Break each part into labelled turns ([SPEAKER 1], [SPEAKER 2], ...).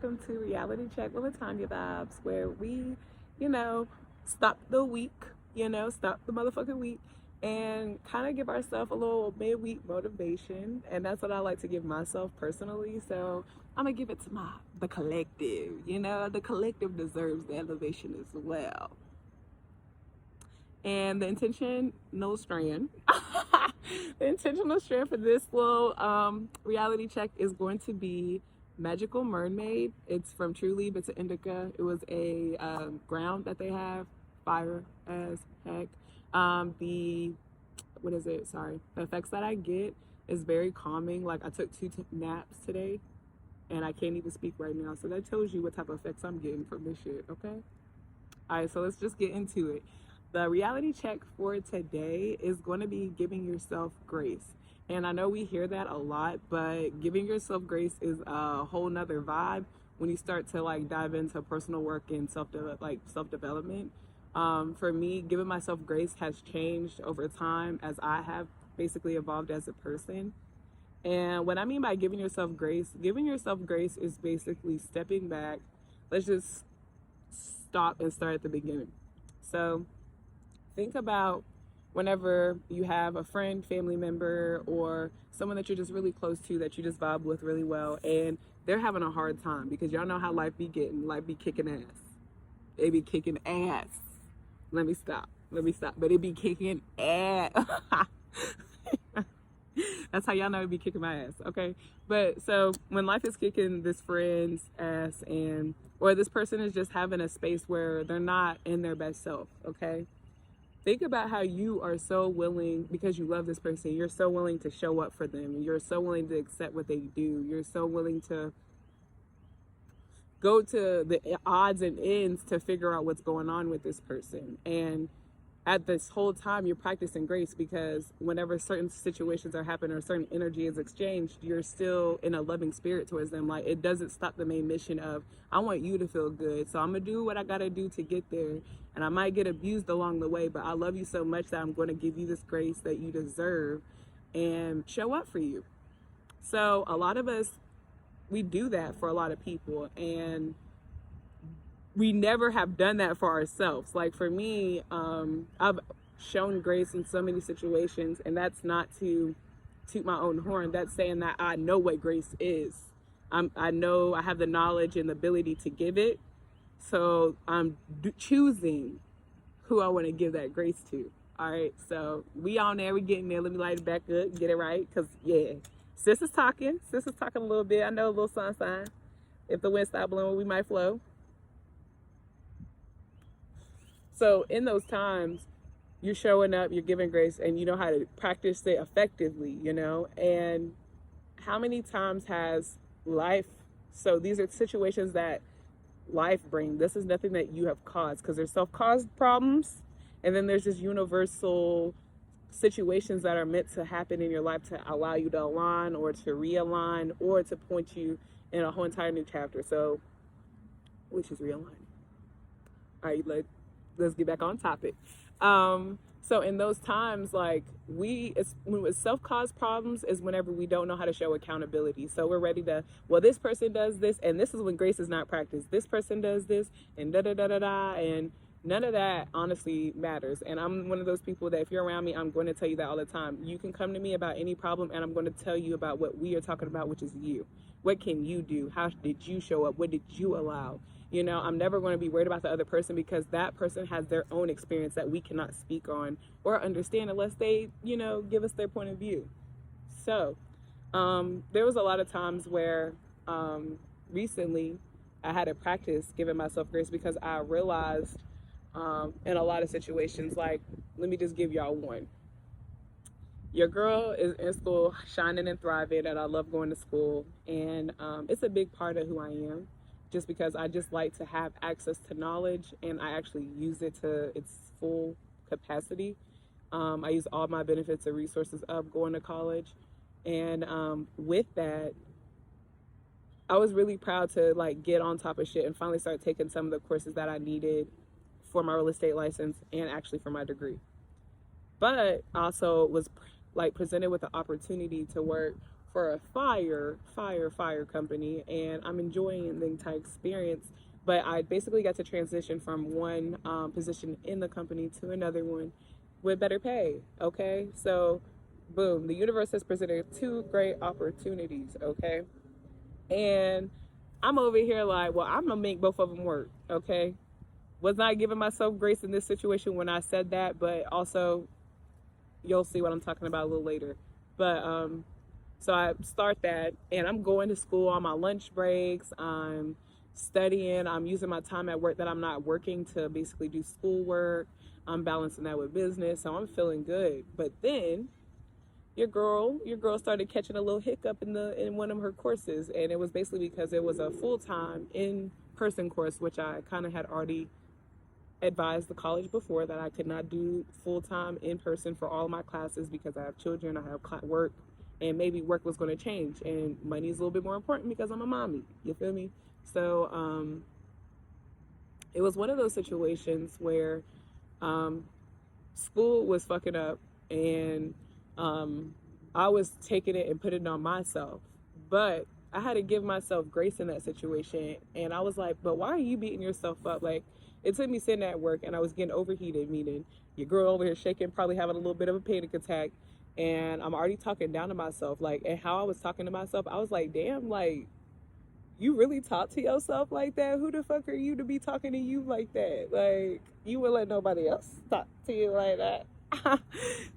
[SPEAKER 1] welcome to Reality Check with Latonya Vibes, where we, stop the week, stop the motherfucking week, and kind of give ourselves a little midweek motivation. And that's what I like to give myself personally. So I'm gonna give it to the collective. The collective deserves the elevation as well. And the intentional strand, the intentional strand for this little reality check is going to be Magical Mermaid. It's from True Leaf. It's an indica. It was a ground that they have. Fire as heck. The effects that I get is very calming. Like, I took two naps today and I can't even speak right now. So that tells you what type of effects I'm getting from this shit, okay? All right, so let's just get into it. The reality check for today is going to be giving yourself grace. And I know we hear that a lot, but giving yourself grace is a whole nother vibe when you start to dive into personal work and self-development. For me, giving myself grace has changed over time as I have basically evolved as a person. And what I mean by giving yourself grace is basically stepping back. Let's just stop and start at the beginning. So think about whenever you have a friend, family member, or someone that you're just really close to that you just vibe with really well, and they're having a hard time because y'all know how life be kicking ass. They be kicking ass. Let me stop. But it be kicking ass. That's how y'all know it be kicking my ass, okay? But so when life is kicking this friend's ass or this person is just having a space where they're not in their best self, okay? Think about how you are so willing, because you love this person, you're so willing to show up for them. You're so willing to accept what they do. You're so willing to go to the odds and ends to figure out what's going on with this person. And at this whole time, you're practicing grace, because whenever certain situations are happening or certain energy is exchanged, you're still in a loving spirit towards them. Like, it doesn't stop the main mission of, I want you to feel good, so I'm gonna do what I gotta do to get there. And I might get abused along the way, but I love you so much that I'm going to give you this grace that you deserve and show up for you. So a lot of us, we do that for a lot of people, and we never have done that for ourselves. Like, for me, I've shown grace in so many situations, and that's not to toot my own horn. That's saying that I know what grace is. I know I have the knowledge and the ability to give it. So I'm choosing who I want to give that grace to. All right. So we on there. We getting there. Let me light it back up. Get it right. Because, yeah, sis is talking a little bit. I know a little sign. If the wind stop blowing, we might flow. So in those times, you're showing up, you're giving grace, and you know how to practice it effectively, And how many times has life, so these are situations that life brings. This is nothing that you have caused, because there's self-caused problems, and then there's just universal situations that are meant to happen in your life to allow you to align or to realign or to point you in a whole entire new chapter. So, which is realigning. All right, let's get back on topic. So in those times, when it's self-caused problems is whenever we don't know how to show accountability. So we're ready to, well, this person does this, and this is when grace is not practiced. This person does this, and da-da-da-da-da, and none of that honestly matters. And I'm one of those people that if you're around me, I'm going to tell you that all the time. You can come to me about any problem, and I'm going to tell you about what we are talking about, which is you. What can you do? How did you show up? What did you allow? I'm never going to be worried about the other person, because that person has their own experience that we cannot speak on or understand unless they, give us their point of view. So there was a lot of times where recently I had to practice giving myself grace, because I realized in a lot of situations, let me just give y'all one. Your girl is in school, shining and thriving, and I love going to school. And it's a big part of who I am, just because I just like to have access to knowledge, and I actually use it to its full capacity. I use all my benefits and resources of going to college. And with that, I was really proud to get on top of shit and finally start taking some of the courses that I needed for my real estate license and actually for my degree. But also was presented with the opportunity to work for a fire company, and I'm enjoying the entire experience. But I basically got to transition from one position in the company to another one with better pay. Okay, so boom, the universe has presented two great opportunities. Okay, and I'm over here like, well, I'm gonna make both of them work. Okay, was not giving myself grace in this situation when I said that, but also you'll see what I'm talking about a little later. But so I start that, and I'm going to school on my lunch breaks. I'm studying. I'm using my time at work that I'm not working to basically do schoolwork. I'm balancing that with business, so I'm feeling good. But then your girl started catching a little hiccup in one of her courses, and it was basically because it was a full-time in-person course, which I kind of had already advised the college before that I could not do full-time in person for all my classes because I have children, I have work, and maybe work was going to change, and money is a little bit more important because I'm a mommy. You feel me? So it was one of those situations where school was fucking up, and I was taking it and putting it on myself. But I had to give myself grace in that situation, and I was like, but why are you beating yourself up? Like, it took me sitting at work, and I was getting overheated, meaning your girl over here shaking, probably having a little bit of a panic attack, and I'm already talking down to myself. Like, and how I was talking to myself, I was like, damn, like, you really talk to yourself like that? Who the fuck are you to be talking to you like that? Like, you would let nobody else talk to you like that.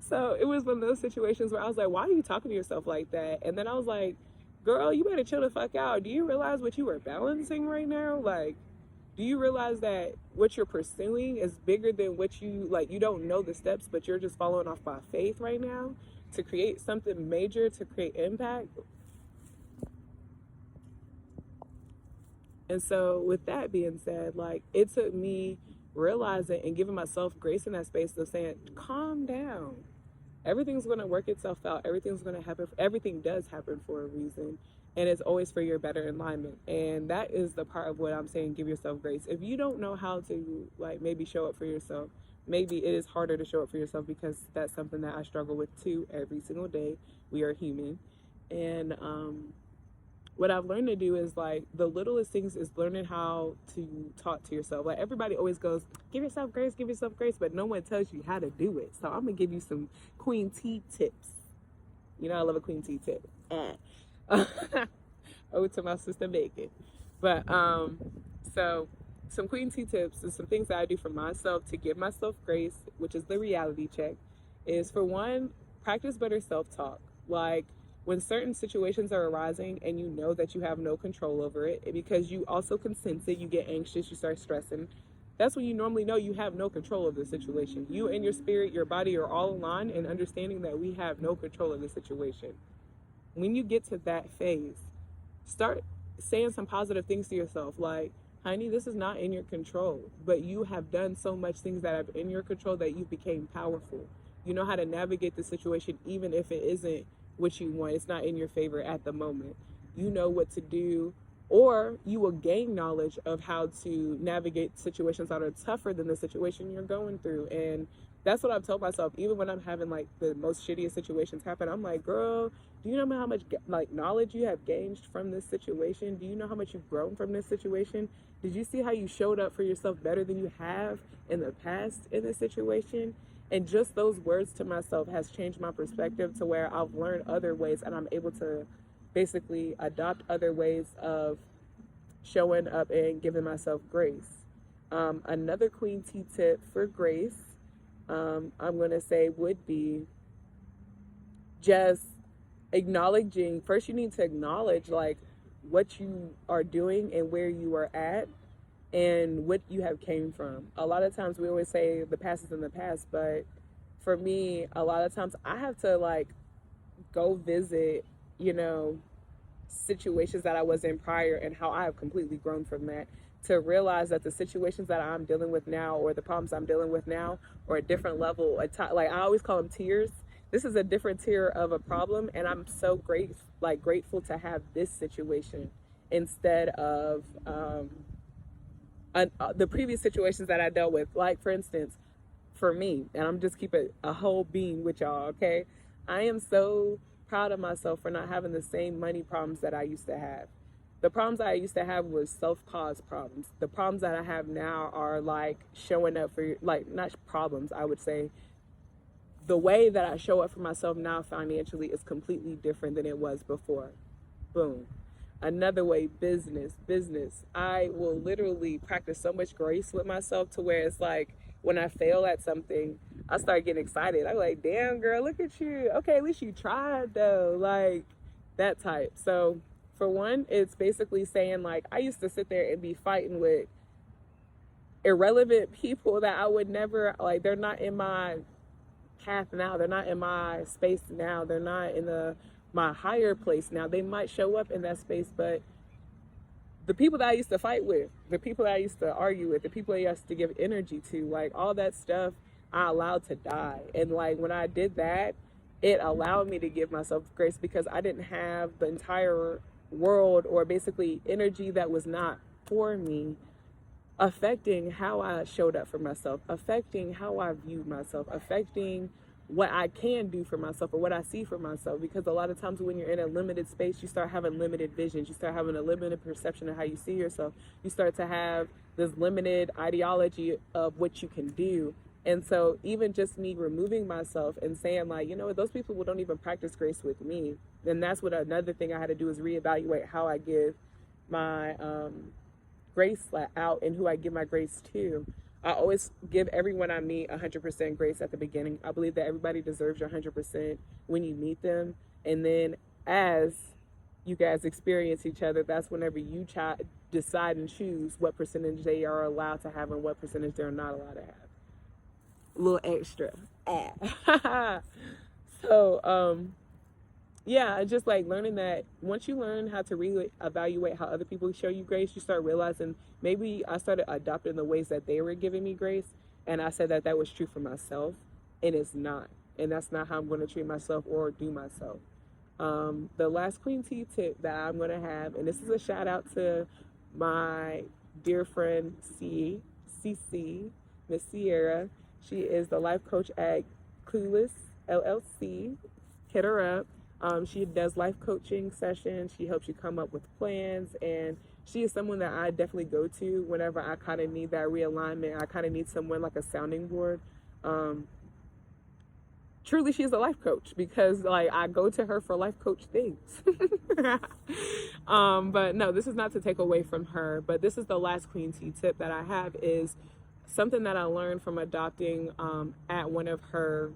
[SPEAKER 1] So it was one of those situations where I was like, why are you talking to yourself like that? And then I was like, girl, you better chill the fuck out. Do you realize what you are balancing right now? Like, do you realize that what you're pursuing is bigger than what you, like, you don't know the steps, but you're just following off by faith right now to create something major, to create impact? And so with that being said, like, it took me realizing and giving myself grace in that space of saying, calm down. Everything's going to work itself out. Everything's going to happen. Everything does happen for a reason. And it's always for your better alignment. And that is the part of what I'm saying, give yourself grace. If you don't know how to, like, maybe show up for yourself, maybe it is harder to show up for yourself, because that's something that I struggle with too every single day. We are human. And what I've learned to do is, like, the littlest things is learning how to talk to yourself. Like, everybody always goes, give yourself grace, but no one tells you how to do it. So I'm gonna give you some Queen Tea tips. You know, I love a Queen Tea tip. Ode to my sister Bacon. But so some Queen Tea tips and some things that I do for myself to give myself grace, which is the reality check, is, for one, practice better self-talk. Like, when certain situations are arising and you know that you have no control over it, because you also can sense it, you get anxious, you start stressing, that's when you normally know you have no control of the situation. You and your spirit, your body are all aligned in understanding that we have no control of the situation. When you get to that phase, start saying some positive things to yourself, like, honey, this is not in your control, but you have done so much things that are in your control that you became powerful. You know how to navigate the situation, even if it isn't what you want. It's not in your favor at the moment. You know what to do, or you will gain knowledge of how to navigate situations that are tougher than the situation you're going through. And that's what I've told myself, even when I'm having, like, the most shittiest situations happen. I'm like, girl, do you know how much, like, knowledge you have gained from this situation? Do you know how much you've grown from this situation? Did you see how you showed up for yourself better than you have in the past in this situation? And just those words to myself has changed my perspective to where I've learned other ways, and I'm able to basically adopt other ways of showing up and giving myself grace. Another Queen Tea tip for grace, I'm going to say, would be just acknowledging. First, you need to acknowledge, like, what you are doing and where you are at and what you have came from. A lot of times we always say the past is in the past, but for me, a lot of times I have to, like, go visit, you know, situations that I was in prior and how I have completely grown from that, to realize that the situations that I'm dealing with now, or the problems I'm dealing with now, or a different level, like, I always call them tiers. This is a different tier of a problem, and I'm so grateful to have this situation instead of the previous situations that I dealt with. Like, for instance, for me, and I'm just keeping a whole being with y'all, okay? I am so proud of myself for not having the same money problems that I used to have. The problems I used to have was self-caused problems. The problems that I have now are like showing up for, like, not problems, I would say. The way that I show up for myself now financially is completely different than it was before. Boom. Another way, business. I will literally practice so much grace with myself to where it's like when I fail at something, I start getting excited. I'm like, damn, girl, look at you. Okay, at least you tried though. Like that type. So for one, it's basically saying like, I used to sit there and be fighting with irrelevant people that I would never, like, they're not in my path now. They're not in my space now. They're not in my higher place now. They might show up in that space, but the people that I used to fight with, the people that I used to argue with, the people I used to give energy to, like all that stuff, I allowed to die. And like when I did that, it allowed me to give myself grace because I didn't have the entire world or basically energy that was not for me affecting how I showed up for myself, affecting how I viewed myself, affecting what I can do for myself or what I see for myself. Because a lot of times when you're in a limited space, you start having limited visions. You start having a limited perception of how you see yourself. You start to have this limited ideology of what you can do. And so even just me removing myself and saying like, you know what, those people don't even practice grace with me. Then that's what another thing I had to do is reevaluate how I give my grace out and who I give my grace to. I always give everyone I meet 100% grace at the beginning. I believe that everybody deserves your 100% when you meet them. And then as you guys experience each other, that's whenever you decide and choose what percentage they are allowed to have and what percentage they're not allowed to have. A little extra. So, yeah, just like learning that once you learn how to really evaluate how other people show you grace, you start realizing maybe I started adopting the ways that they were giving me grace. And I said that that was true for myself, and it's not. And that's not how I'm going to treat myself or do myself. The last Queen Tea tip that I'm going to have, and this is a shout out to my dear friend CC, Miss Sierra. She is the life coach at Clueless LLC. Hit her up. She does life coaching sessions. She helps you come up with plans, and she is someone that I definitely go to whenever I kind of need that realignment. I kind of need someone like a sounding board. Truly, she's a life coach because like I go to her for life coach things. But no, this is not to take away from her, but this is the last Queen Tea tip that I have is something that I learned from adopting at one of her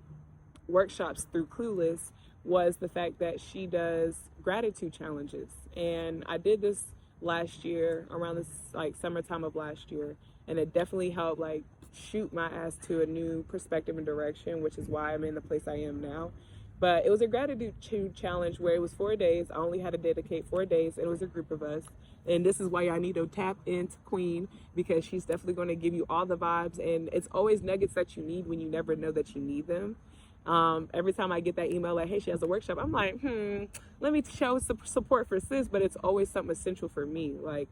[SPEAKER 1] workshops through Clueless was the fact that she does gratitude challenges. And I did this last year around this like summertime of last year, and it definitely helped like shoot my ass to a new perspective and direction, which is why I'm in the place I am now. But it was a gratitude challenge where it was 4 days. I only had to dedicate 4 days, and it was a group of us. And this is why I need to tap into Queen, because she's definitely going to give you all the vibes, and it's always nuggets that you need when you never know that you need them. Every time I get that email like, hey, she has a workshop, I'm like, let me show some support for sis, but it's always something essential for me. Like,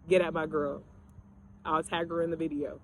[SPEAKER 1] get at my girl. I'll tag her in the video.